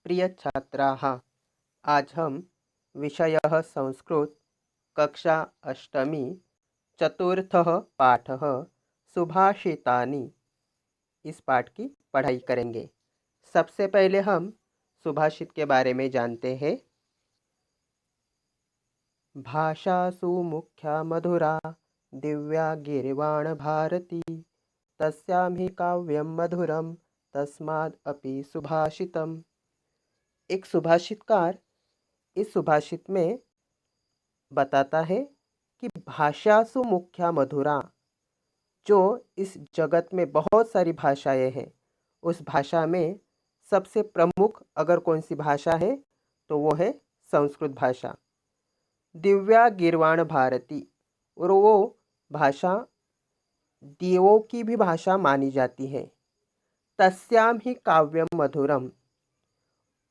प्रिय छात्राः, आज हम विषयः संस्कृत कक्षा अष्टमी चतुर्थः पाठः सुभाषितानि इस पाठ की पढ़ाई करेंगे। सबसे पहले हम सुभाषित के बारे में जानते हैं। भाषासु मुख्या मधुरा दिव्या गिरिवाण भारती तस्यां हि काव्यम मधुरम तस्माद् अपि सुभाषितम। एक सुभाषितकार इस सुभाषित में बताता है कि भाषासु मुख्या मधुरा, जो इस जगत में बहुत सारी भाषाएं हैं, उस भाषा में सबसे प्रमुख अगर कौन सी भाषा है तो वो है संस्कृत भाषा। दिव्या गिरवाण भारती, और वो भाषा देवों की भी भाषा मानी जाती है। तस्याम ही काव्यम मधुरम,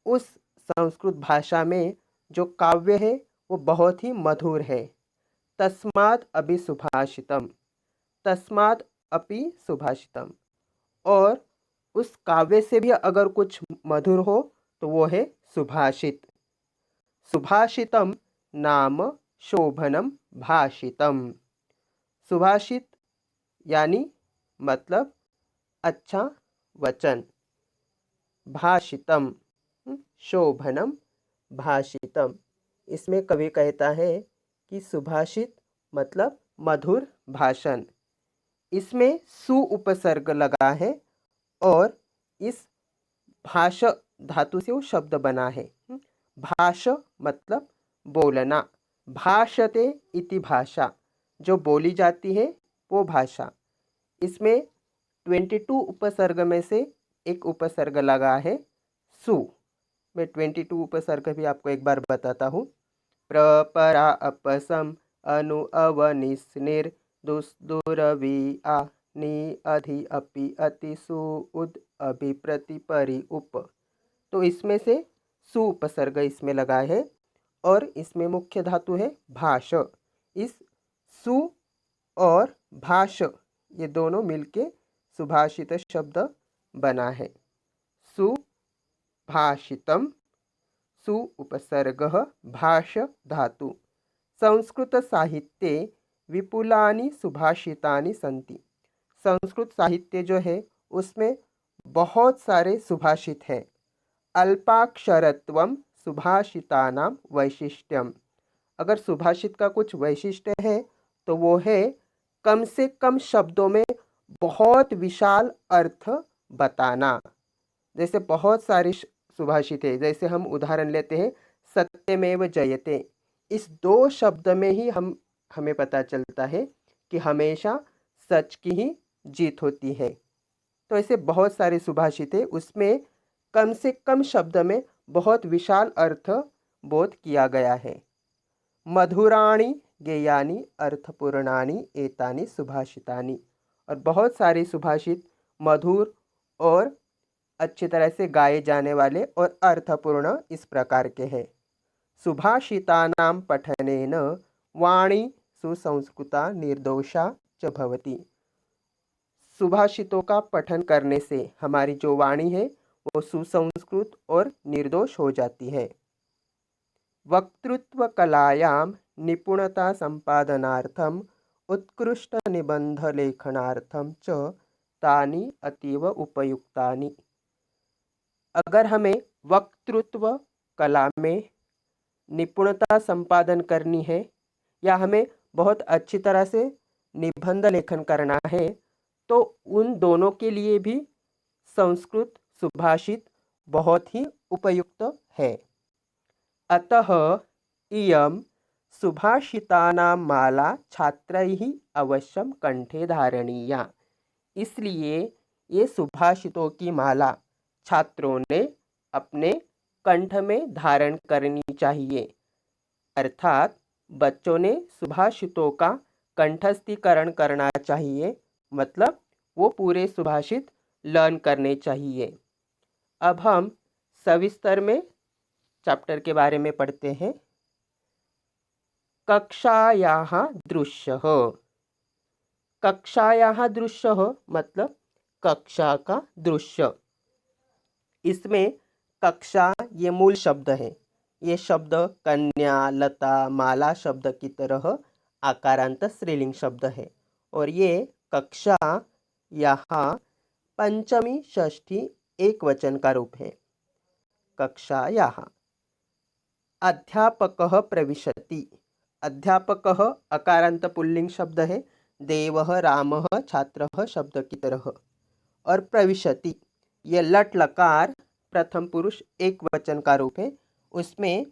उस संस्कृत भाषा में जो काव्य है वो बहुत ही मधुर है। तस्मात् अपि सुभाषितम, तस्मात् अपि सुभाषितम, और उस काव्य से भी अगर कुछ मधुर हो तो वो है सुभाषित। सुभाषितम नाम शोभनम भाषितम। सुभाषित यानी मतलब अच्छा वचन। भाषितम शोभनम भाषितम, इसमें कवि कहता है कि सुभाषित मतलब मधुर भाषण। इसमें सु उपसर्ग लगा है और इस भाष धातु से वो शब्द बना है। भाष मतलब बोलना, भाषते इति भाषा, जो बोली जाती है वो भाषा। इसमें 22 उपसर्ग में से एक उपसर्ग लगा है सु। मैं 22 उपसर्ग भी आपको एक बार बताता हूँ। प्रपरा अपसम अनु अवनिस्निर दुर्दुरवि आ नि अधि अपि अति सु उद अभि प्रति परि उप। तो इसमें से सु उपसर्ग इसमें लगा है और इसमें मुख्य धातु है भाष। इस सु और भाष ये दोनों मिलके सुभाषित शब्द बना है। सुभाषितम, सु उपसर्गः भाष धातु। संस्कृत साहित्ये विपुलानि सुभाषितानि सन्ति। संस्कृत साहित्य जो है उसमें बहुत सारे सुभाषित हैं। अल्पाक्षरत्वम सुभाषितानां वैशिष्ट्यम, अगर सुभाषित का कुछ वैशिष्ट्य है तो वो है कम से कम शब्दों में बहुत विशाल अर्थ बताना। जैसे बहुत सारे सुभाषित है, जैसे हम उदाहरण लेते हैं सत्यमेव जयते। इस दो शब्द में ही हमें पता चलता है कि हमेशा सच की ही जीत होती है। तो ऐसे बहुत सारे सुभाषित है, उसमें कम से कम शब्द में बहुत विशाल अर्थ बोध किया गया है। मधुराणि गेयानि अर्थपूर्णानि एतानि सुभाषितानि, और बहुत सारे सुभाषित मधुर और अच्छी तरह से गाए जाने वाले और अर्थपूर्ण इस प्रकार के हैं। सुभाषितानां पठनेन वाणी सुसंस्कृता निर्दोषा च भवति। सुभाषितों का पठन करने से हमारी जो वाणी है वो सुसंस्कृत और निर्दोष हो जाती है। वक्तृत्व कलायां निपुणता संपादनार्थम उत्कृष्ट निबंध लेखनार्थम च तानि अतीव उपयुक्तानि। अगर हमें वक्तृत्व कला में निपुणता संपादन करनी है या हमें बहुत अच्छी तरह से निबंध लेखन करना है तो उन दोनों के लिए भी संस्कृत सुभाषित बहुत ही उपयुक्त है। अतः इयं सुभाषितानां माला छात्रैः अवश्यम कंठे धारणीया। इसलिए ये सुभाषितों की माला छात्रों ने अपने कंठ में धारण करनी चाहिए। अर्थात बच्चों ने सुभाषितों का कंठस्थीकरण करना चाहिए, मतलब वो पूरे सुभाषित लर्न करने चाहिए। अब हम सविस्तर में चैप्टर के बारे में पढ़ते हैं। कक्षायाः दृश्यः। कक्षायाः दृश्यः मतलब कक्षा का दृश्य। इसमें कक्षा ये मूल शब्द है। ये शब्द कन्या, लता, माला शब्द की तरह आकारांत स्त्रीलिंग शब्द है और ये कक्षा यहाँ पंचमी षष्ठी एक वचन का रूप है। कक्षा यहाँ अध्यापकः प्रविशति। अध्यापकः अकारांत पुल्लिंग शब्द है। देवः, रामः, छात्रः शब्द की तरह। और प्रविशति ये लट लकार प्रथम पुरुष एक वचन का रूप है। उसमें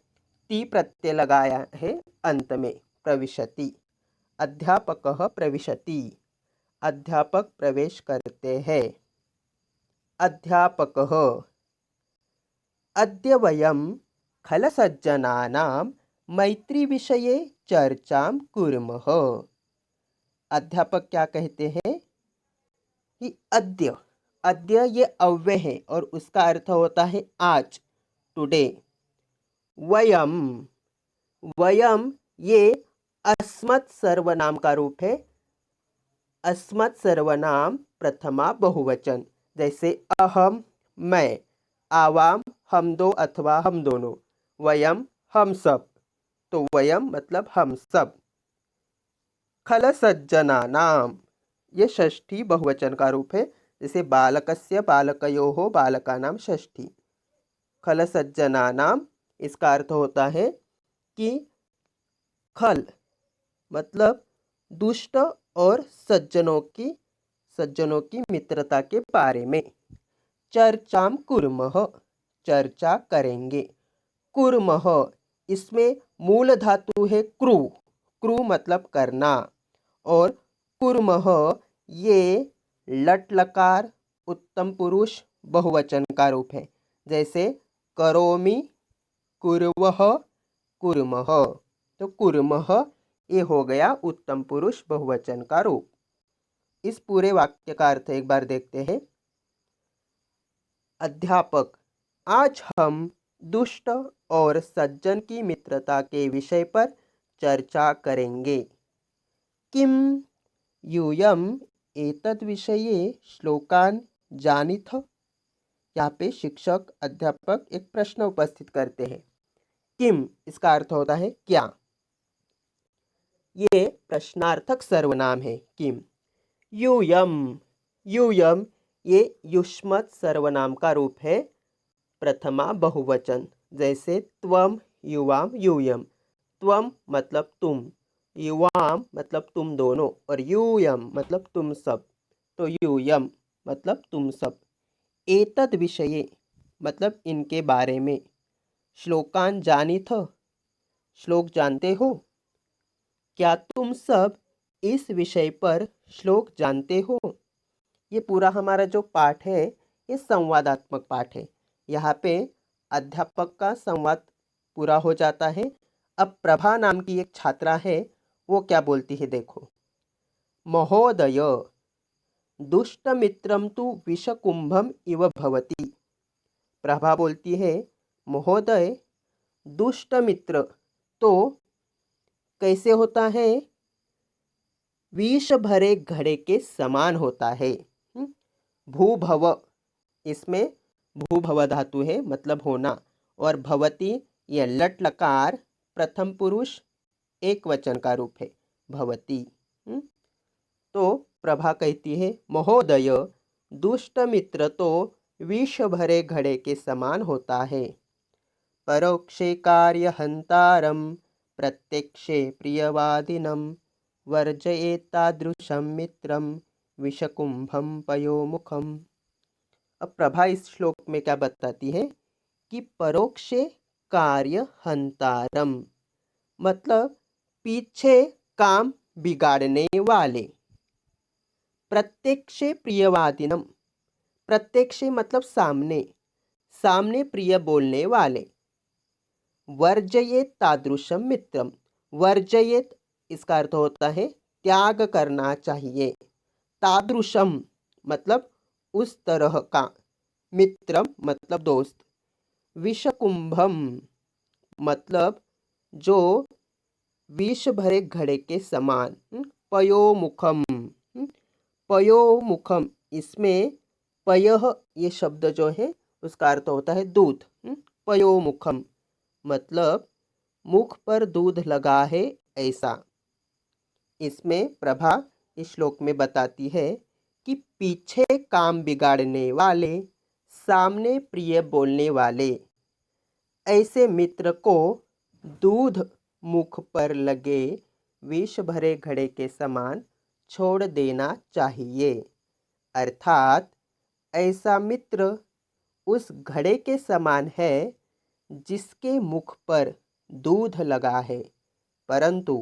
ती प्रत्यय लगाया है अंत में, प्रविशति। अध्यापकः प्रविशति, अध्यापक प्रवेश करते हैं। अध्यापकः अद्य वयं खलसज्जनानां मैत्रीविषये चर्चां कुर्मः। अध्यापक क्या कहते हैं कि अद्य, अद्य ये अव्यय है और उसका अर्थ होता है आज, टुडे। वयम, वयम ये अस्मत् सर्वनाम का रूप है। अस्मत् सर्वनाम प्रथमा बहुवचन, जैसे अहम, मैं, आवाम, हम दो अथवा हम दोनों, वयम हम सब, तो वयम मतलब हम सब। खलसज्जनानाम ये षष्ठी बहुवचन का रूप है, जैसे बालकस्य, बालकयोः, बालकानां षष्ठी। खलसज्जनानाम इसका अर्थ होता है कि खल मतलब दुष्ट और सज्जनों की मित्रता के बारे में। चर्चाम कुर्मः चर्चा करेंगे। कुर्मः इसमें मूल धातु है क्रू, क्रू मतलब करना। और कुर्मः ये लट लकार उत्तम पुरुष बहुवचन का रूप है, जैसे करोमि, कुर्वः, कुर्मः। तो कुर्मः ये हो गया उत्तम पुरुष बहुवचन का रूप। इस पूरे वाक्य का अर्थ एक बार देखते हैं। अध्यापक, आज हम दुष्ट और सज्जन की मित्रता के विषय पर चर्चा करेंगे। किम यूयम एतद् विषये श्लोकान जानीथ। यहाँ पे शिक्षक अध्यापक एक प्रश्न उपस्थित करते हैं। किम इसका अर्थ होता है क्या। ये प्रश्नार्थक सर्वनाम है किम। यूयम, यूयम ये युष्मत् सर्वनाम का रूप है, प्रथमा बहुवचन, जैसे त्वम, युवाम, यूयम। त्वम मतलब तुम, युवाम मतलब तुम दोनों, और यूयम मतलब तुम सब, तो यूयम मतलब तुम सब। एतद् विषये मतलब इनके बारे में। श्लोकान जानीथ श्लोक जानते हो। क्या तुम सब इस विषय पर श्लोक जानते हो। ये पूरा हमारा जो पाठ है ये संवादात्मक पाठ है। यहाँ पे अध्यापक का संवाद पूरा हो जाता है। अब प्रभा नाम की एक छात्रा है, वो क्या बोलती है देखो। महोदय दुष्टमित्रम तु विषकुंभम इव भवति। प्रभा बोलती है महोदय दुष्ट मित्र तो कैसे होता है, विष भरे घड़े के समान होता है। भूभव इसमें भूभव धातु है मतलब होना, और भवती यह लट लकार प्रथम पुरुष एक वचन का रूप है भवती। तो प्रभा कहती है महोदय दुष्ट मित्र तो विष भरे घड़े के समान होता है। परोक्षे कार्यहंतारम प्रत्यक्षे प्रियवादिनम वर्जयेत्तादृशं मित्रम विषकुंभम पयोमुखम। अब प्रभा इस श्लोक में क्या बताती है कि परोक्षे कार्य हंतारम मतलब पीछे काम बिगाड़ने वाले। प्रत्यक्षे प्रियवादिनम, प्रत्यक्षे मतलब सामने, सामने प्रिय बोलने वाले। वर्जयेत तादृशम मित्रम, वर्जयेत इसका अर्थ होता है त्याग करना चाहिए। तादृशम मतलब उस तरह का, मित्रम मतलब दोस्त। विषकुंभम मतलब जो विष भरे घड़े के समान। पयोमुखम, पयोमुखम इसमें पयः ये शब्द जो है उसका अर्थ होता है दूध, पयोमुखम, मतलब मुख पर दूध लगा है ऐसा। इसमें प्रभा इस श्लोक में बताती है कि पीछे काम बिगाड़ने वाले, सामने प्रिय बोलने वाले, ऐसे मित्र को दूध मुख पर लगे विष भरे घड़े के समान छोड़ देना चाहिए। अर्थात ऐसा मित्र उस घड़े के समान है जिसके मुख पर दूध लगा है, परंतु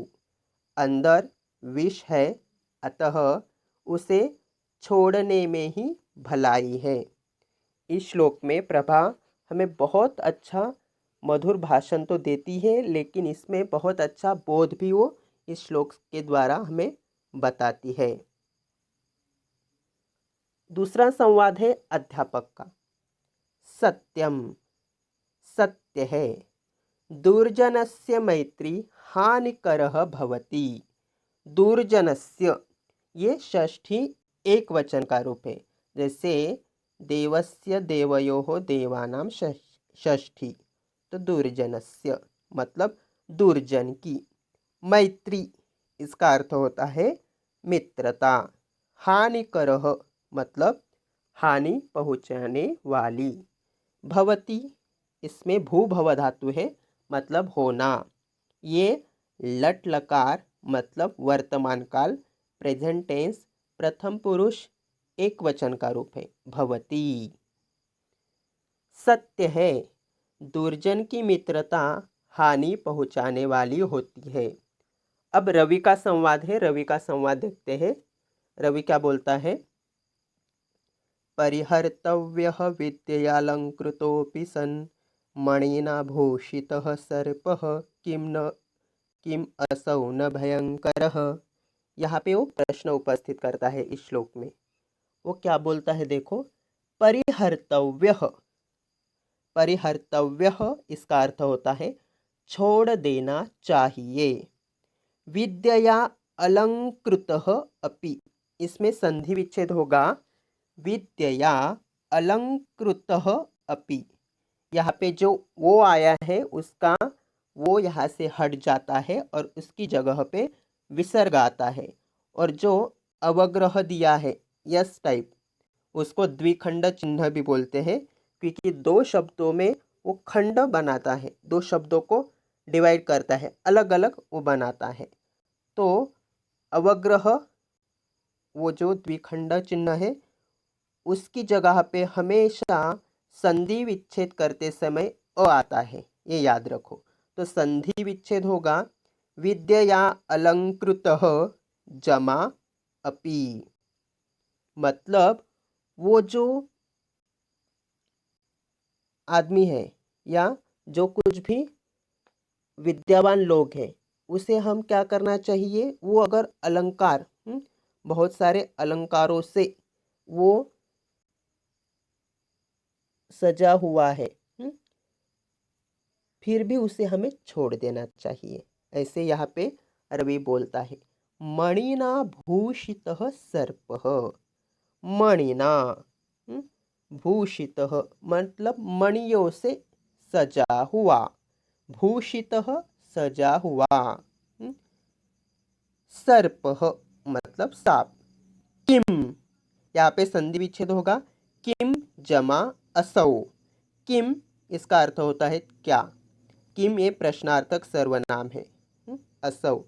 अंदर विष है, अतः उसे छोड़ने में ही भलाई है। इस श्लोक में प्रभा हमें बहुत अच्छा मधुर भाषण तो देती है, लेकिन इसमें बहुत अच्छा बोध भी वो इस श्लोक के द्वारा हमें बताती है। दूसरा संवाद है अध्यापक का। सत्यम, सत्य है। दुर्जनस्य मैत्री हानिकरः भवति। दुर्जनस्य, ये षष्ठी एक वचन का रूप है। जैसे देवस्य देवयोः देवानां षष्ठी, तो दुर्जनस्य मतलब दुर्जन की। मैत्री, इसका अर्थ होता है मित्रता। हानिकरः मतलब हानि पहुँचाने वाली। भवति, इसमें भू भव धातु है, मतलब होना। ये लट लकार मतलब वर्तमान काल, प्रेजेंट टेंस, प्रथम पुरुष एक वचन का रूप है, भवति। सत्य है, दुर्जन की मित्रता हानि पहुंचाने वाली होती है। अब रवि का संवाद है, रवि का संवाद देखते हैं। रवि क्या बोलता है? परिहर्तव्यः विद्ययालंकृतोऽपि सन् मणिना भूषितः सर्पः किम असौ न भयंकरः। यहाँ पे वो प्रश्न उपस्थित करता है इस श्लोक में। वो क्या बोलता है देखो, परिहर्तव्यः। परिहर्तव्यः इसका अर्थ होता है छोड़ देना चाहिए। विद्यया अलंकृतः अपि, इसमें संधि विच्छेद होगा। विद्यया अलंकृतः अपि, यहाँ पे जो वो आया है उसका वो यहाँ से हट जाता है और उसकी जगह पे विसर्ग आता है। और जो अवग्रह दिया है यस टाइप, उसको द्विखंड चिन्ह भी बोलते हैं, क्योंकि दो शब्दों में वो खंड बनाता है, दो शब्दों को डिवाइड करता है, अलग अलग वो बनाता है। तो अवग्रह, वो जो द्विखंड चिन्ह है, उसकी जगह पे हमेशा संधि विच्छेद करते समय अ आता है, ये याद रखो। तो संधि विच्छेद होगा विद्यया अलंकृतः जमा अपि, मतलब वो जो आदमी है या जो कुछ भी विद्यावान लोग हैं, उसे हम क्या करना चाहिए, वो अगर अलंकार बहुत सारे अलंकारों से वो सजा हुआ है, फिर भी उसे हमें छोड़ देना चाहिए। ऐसे यहाँ पे रवि बोलता है। मणिना भूषितः सर्पः। मणिना भूषितः मतलब मणियों से सजा हुआ। भूषितः सजा हुआ। सर्पः मतलब सांप। किम, यहाँ पे संधि विच्छेद होगा। किम जमा असौ। किम इसका अर्थ होता है क्या। किम ये प्रश्नार्थक सर्वनाम है। असौ,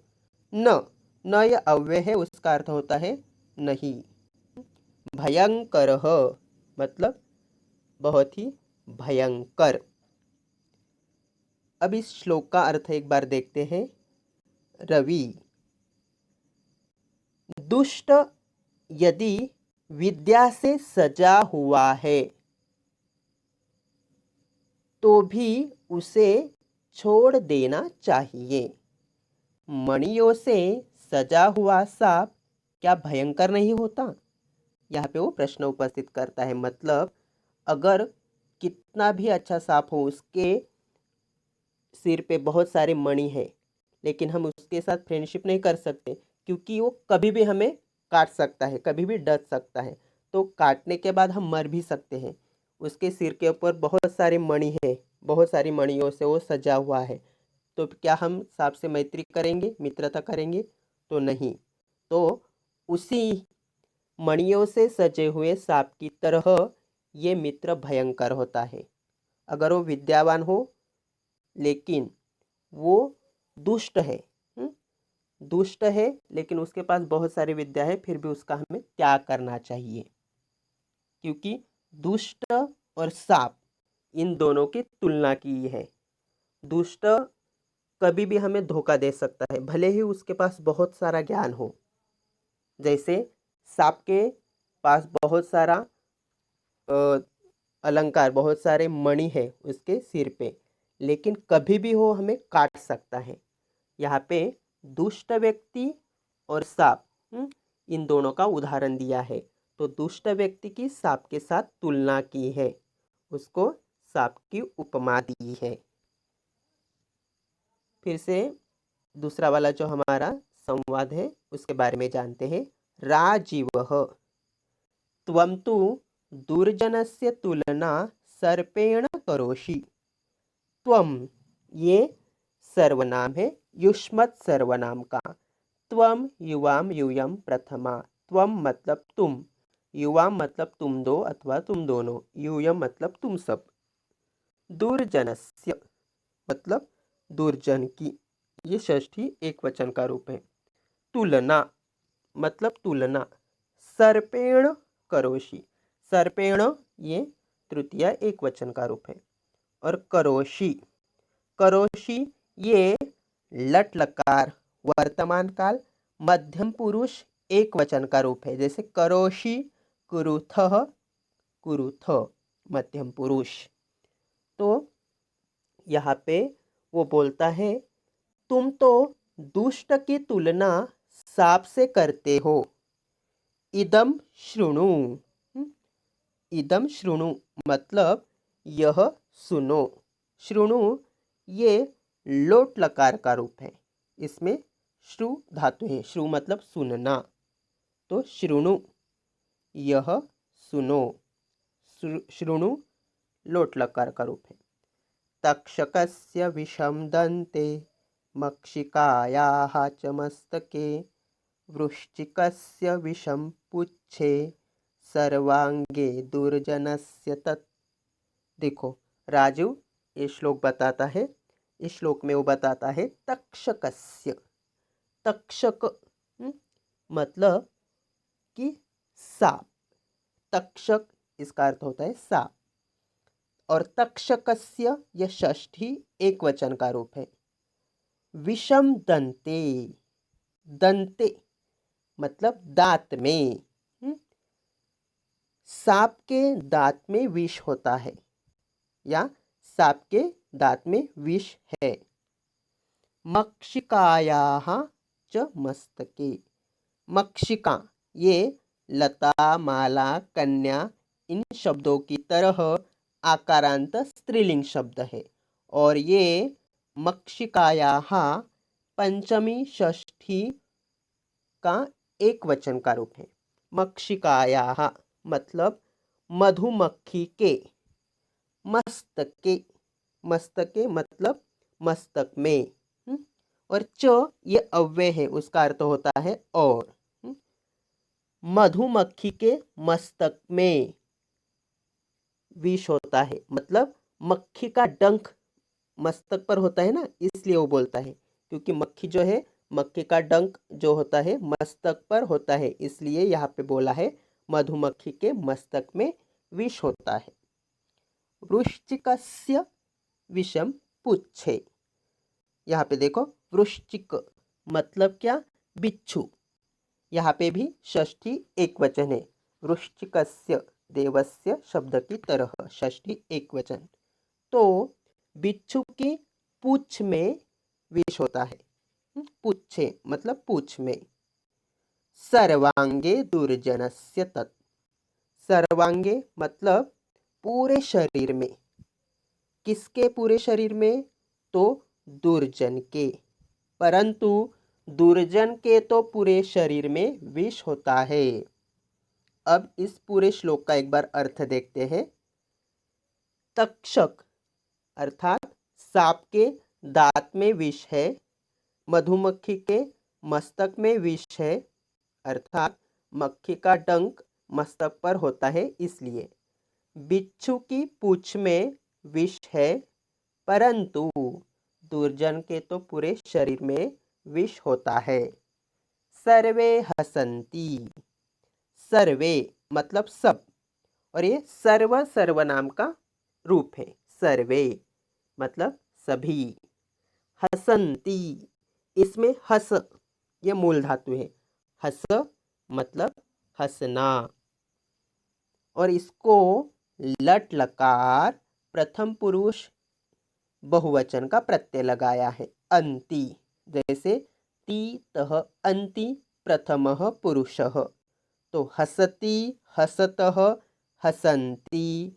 न, न यह अव्यय है, उसका अर्थ होता है नहीं। भयंकर मतलब बहुत ही भयंकर। अब इस श्लोक का अर्थ एक बार देखते हैं। रवि, दुष्ट यदि विद्या से सजा हुआ है तो भी उसे छोड़ देना चाहिए। मणियों से सजा हुआ सांप क्या भयंकर नहीं होता? यहाँ पे वो प्रश्न उपस्थित करता है। मतलब अगर कितना भी अच्छा सांप हो, उसके सिर पे बहुत सारे मणि है, लेकिन हम उसके साथ फ्रेंडशिप नहीं कर सकते, क्योंकि वो कभी भी हमें काट सकता है, कभी भी डस सकता है। तो काटने के बाद हम मर भी सकते हैं। उसके सिर के ऊपर बहुत सारे मणि है, बहुत सारी मणियों से वो सजा हुआ है, तो क्या हम सांप से मैत्री करेंगे, मित्रता करेंगे? तो नहीं। तो उसी मणियों से सजे हुए सांप की तरह ये मित्र भयंकर होता है। अगर वो विद्यावान हो लेकिन वो दुष्ट है, दुष्ट है लेकिन उसके पास बहुत सारी विद्या है, फिर भी उसका हमें त्याग करना चाहिए, क्योंकि दुष्ट और सांप इन दोनों की तुलना की है। दुष्ट कभी भी हमें धोखा दे सकता है, भले ही उसके पास बहुत सारा ज्ञान हो। जैसे सांप के पास बहुत सारा अलंकार, बहुत सारे मणि है उसके सिर पे, लेकिन कभी भी वो हमें काट सकता है। यहाँ पे दुष्ट व्यक्ति और सांप, इन दोनों का उदाहरण दिया है। तो दुष्ट व्यक्ति की सांप के साथ तुलना की है, उसको सांप की उपमा दी है। फिर से दूसरा वाला जो हमारा संवाद है उसके बारे में जानते हैं। राजीवः त्वं तु दुर्जनस्य तुलना सर्पेण करोषि। त्वं, ये सर्वनाम है, युष्मत् सर्वनाम का। त्वं युवाम यूयम प्रथमा। त्वं मतलब तुम, युवाम मतलब तुम दो अथवा तुम दोनों, यूयम मतलब तुम सब। दुर्जनस्य मतलब दुर्जन की, ये षष्ठी एक वचन का रूप है। तुलना मतलब तुलना। सर्पेण करोषि, सर्पेण ये तृतीया एक वचन का रूप है। और करोषि, करोषि ये लट लकार वर्तमान काल मध्यम पुरुष एक वचन का रूप है। जैसे करोषि कुरुथः, कुरुथ मध्यम पुरुष। तो यहाँ पे वो बोलता है, तुम तो दुष्ट की तुलना सांप से करते हो। इदम शृणु, इदम शृणु मतलब यह सुनो। शृणु ये लोट लकार का रूप है, इसमें श्रु धातु है। श्रु मतलब सुनना, तो शृणु यह सुनो। शृणु लोट लकार का रूप है। तक्षकस्य विषं दन्ते मक्षिकायाः च मस्तके वृश्चिकस्य विषं पुच्छे सर्वांगे दुर्जनस्य तत्। देखो राजू ये श्लोक बताता है, इस श्लोक में वो बताता है तक्षकस्य। तक्षक मतलब कि सांप, तक्षक इसका अर्थ होता है सांप। और तक्षकस्य यह षष्ठी एक वचन का रूप है। विषम दंते, दंते मतलब दांत में, सांप के दांत में विष होता है या सांप के दांत में विष है। मक्षिकायाः च मस्तके, मक्षिका ये लता माला कन्या इन शब्दों की तरह आकारांत स्त्रीलिंग शब्द है, और ये मक्षिकायाः पंचमी षष्ठी का एक वचन का रूप है। मक्षिकायाः मतलब मधुमक्खी के, मस्तके, मस्तके मतलब मस्तक में, और च ये अव्यय है, उसका अर्थ होता है और। मधुमक्खी के मस्तक में विष होता है, मतलब मक्खी का डंक मस्तक पर होता है ना, इसलिए वो बोलता है, क्योंकि मक्खी जो है, मक्खी का डंक जो होता है मस्तक पर होता है, इसलिए यहाँ पे बोला है मधुमक्खी के मस्तक में विष होता है। वृश्चिकस्य विषम पुच्छे, यहाँ पे देखो वृश्चिक मतलब क्या, बिच्छू। यहाँ पे भी षष्ठी एक वचन है। वृश्चिकस्य देवस्य शब्द की तरह षष्ठी एक वचन। तो बिच्छू की पूंछ में विष होता है, पुच्छे मतलब पूंछ में। सर्वांगे दुर्जनस्य तत्, सर्वांगे मतलब पूरे शरीर में। किसके पूरे शरीर में? तो दुर्जन के। परंतु दुर्जन के तो पूरे शरीर में विष होता है। अब इस पूरे श्लोक का एक बार अर्थ देखते हैं। तक्षक अर्थात सांप के दांत में विष है, मधुमक्खी के मस्तक में विष है, अर्थात मक्खी का डंक मस्तक पर होता है इसलिए। बिच्छू की पूंछ में विष है, परंतु दुर्जन के तो पूरे शरीर में विष होता है। सर्वे हसंती, सर्वे मतलब सब, और ये सर्व सर्वनाम का रूप है। सर्वे मतलब सभी। हसंती, इसमें हस ये मूल धातु है। हस मतलब हंसना, और इसको लट लकार प्रथम पुरुष बहुवचन का प्रत्यय लगाया है, अंति। जैसे ती तह अंति प्रथमः पुरुषः, तो हसति हसतः हसन्ति,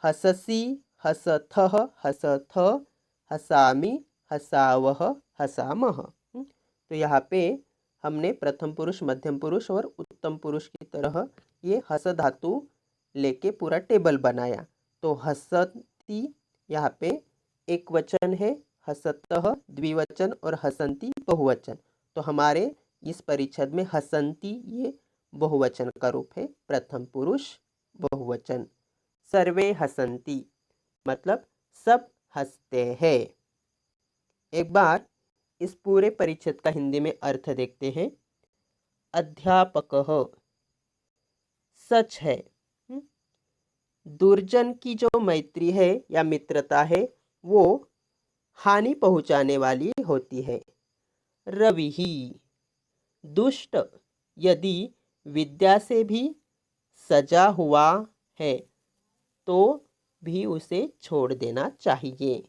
हससि हसथः हसथ, हसामि हसावः हसामः। तो यहाँ पे हमने प्रथम पुरुष, मध्यम पुरुष और उत्तम पुरुष की तरह ये हस धातु लेके पूरा टेबल बनाया। तो हसती यहाँ पे एक वचन है, हसतः द्विवचन और हसंती बहुवचन। तो हमारे इस परिच्छद में हसंती ये बहुवचन का रूप है, प्रथम पुरुष बहुवचन। सर्वे हसंती मतलब सब हंसते हैं। एक बार इस पूरे परिच्छद का हिंदी में अर्थ देखते हैं। अध्यापकः, सच है। दुर्जन की जो मैत्री है या मित्रता है वो हानि पहुंचाने वाली होती है। रविः, दुष्ट यदि विद्या से भी सजा हुआ है तो भी उसे छोड़ देना चाहिए।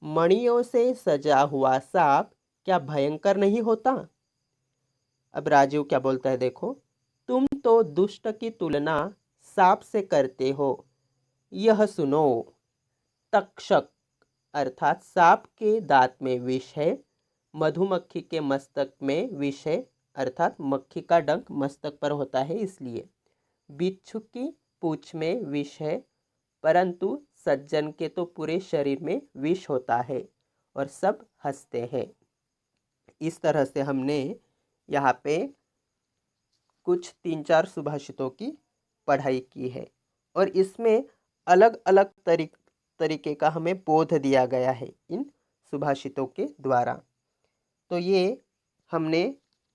मणियों से सजा हुआ सांप क्या भयंकर नहीं होता? अब राजीव क्या बोलता है देखो। तुम तो दुष्ट की तुलना सांप से करते हो, यह सुनो। तक्षक अर्थात सांप के दांत में विष है, मधुमक्खी के मस्तक में विष है, अर्थात मक्खी का डंक मस्तक पर होता है इसलिए। बिच्छू की पूंछ में विष है, परंतु सज्जन के तो पूरे शरीर में विष होता है और सब हंसते हैं। इस तरह से हमने यहाँ पे कुछ 3-4 सुभाषितों की पढ़ाई की है और इसमें अलग अलग तरीके का हमें बोध दिया गया है इन सुभाषितों के द्वारा। तो ये हमने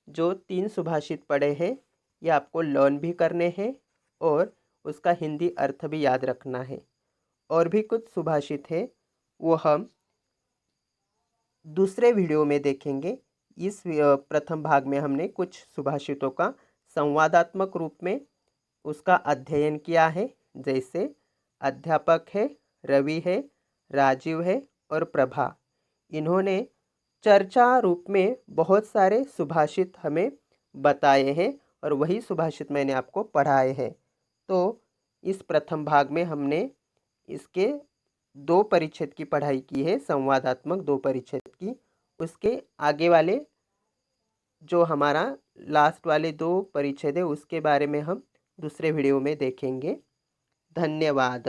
जो 3 सुभाषित पढ़े हैं ये आपको लर्न भी करने हैं और उसका हिंदी अर्थ भी याद रखना है। और भी कुछ सुभाषित है वो हम दूसरे वीडियो में देखेंगे। इस प्रथम भाग में हमने कुछ सुभाषितों का संवादात्मक रूप में उसका अध्ययन किया है, जैसे अध्यापक है, रवि है, राजीव है और प्रभा। इन्होंने चर्चा रूप में बहुत सारे सुभाषित हमें बताए हैं और वही सुभाषित मैंने आपको पढ़ाए हैं। तो इस प्रथम भाग में हमने इसके 2 परिच्छेद की पढ़ाई की है, संवादात्मक 2 परिच्छेद की। उसके आगे वाले जो हमारा लास्ट वाले 2 परिच्छेद है उसके बारे में हम दूसरे वीडियो में देखेंगे। धन्यवाद।